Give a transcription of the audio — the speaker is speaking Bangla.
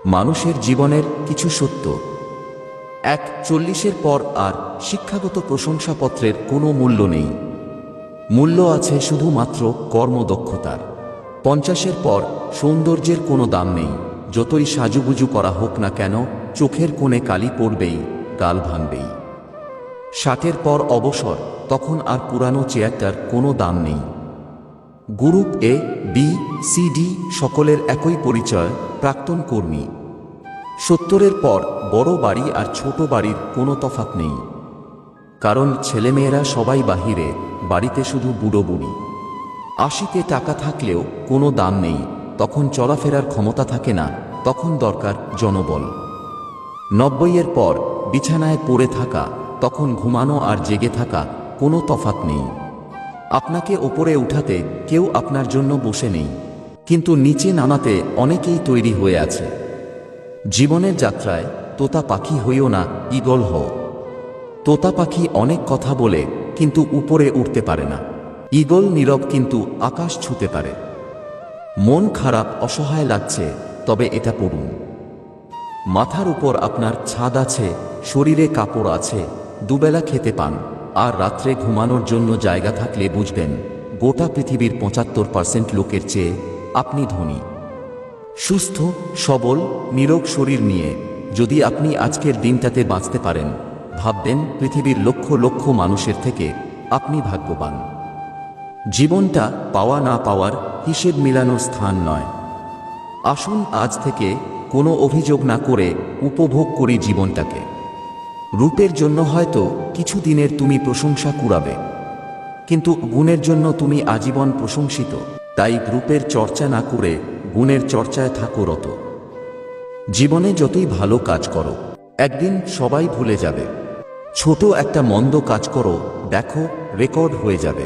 মানুষের জীবনের কিছু সত্য। 40-এর পর আর শিক্ষাগত প্রশংসাপত্রের কোনো মূল্য নেই। মূল্য আছে শুধুমাত্র কর্মদক্ষতার। 50-এর পর সৌন্দর্যের কোনো দাম নেই। যতই সাজুগুজু করা হোক না কেন, চোখের কোণে কালি পড়বেই, গাল ভাঙবেই। 60-এর পর অবসর, তখন আর পুরানো চেয়ারটার কোনো দাম নেই। Group A, B, C, D সকলের একই পরিচয়, প্রাক্তন কর্মী। 70-এর পর বড় বাড়ি আর ছোট বাড়ির কোনো তফাৎ নেই, কারণ ছেলেমেয়েরা সবাই বাহিরে, বাড়িতে শুধু বুড়ো বুড়ি। 80-তে টাকা থাকলেও কোনো দাম নেই, তখন চলাফেরার ক্ষমতা থাকে না, তখন দরকার জনবল। 90-এর পর বিছানায় পড়ে থাকা, তখন ঘুমানো আর জেগে থাকা, কোনো তফাৎ নেই। আপনাকে ওপরে উঠাতে কেউ আপনার জন্য বসে নেই, কিন্তু নিচে নামাতে অনেকেই তৈরি হয়ে আছে। জীবনের যাত্রায় তোতা পাখি হইও না, ঈগল হও। তোতা পাখি অনেক কথা বলে, কিন্তু উপরে উঠতে পারে না। ঈগল নীরব, কিন্তু আকাশ ছুঁতে পারে। মন খারাপ, অসহায় লাগছে, তবে এটা পড়ুন। মাথার উপর আপনার ছাদ আছে, শরীরে কাপড় আছে, দুবেলা খেতে পান, আর রাত্রে ঘুমানোর জন্য জায়গা থাকলে বুঝবেন গোটা পৃথিবীর 75% লোকের চেয়ে আপনি ধনী। সুস্থ, সবল, নিরোগ শরীর নিয়ে যদি আপনি আজকের দিনটাতে বাঁচতে পারেন, ভাববেন পৃথিবীর লক্ষ লক্ষ মানুষের থেকে আপনি ভাগ্যবান। জীবনটা পাওয়া না পাওয়ার হিসেব মিলানোর স্থান নয়। আসুন আজ থেকে কোনো অভিযোগ না করে উপভোগ করি জীবনটাকে। রূপের জন্য হয়তো কিছু দিনের তুমি প্রশংসা কুড়াবে, কিন্তু গুণের জন্য তুমি আজীবন প্রশংসিত। তাই রূপের চর্চা না করে গুণের চর্চায় থাকো রত। জীবনে যতই ভালো কাজ করো, একদিন সবাই ভুলে যাবে। ছোট একটা মন্দ কাজ করো, দেখো রেকর্ড হয়ে যাবে।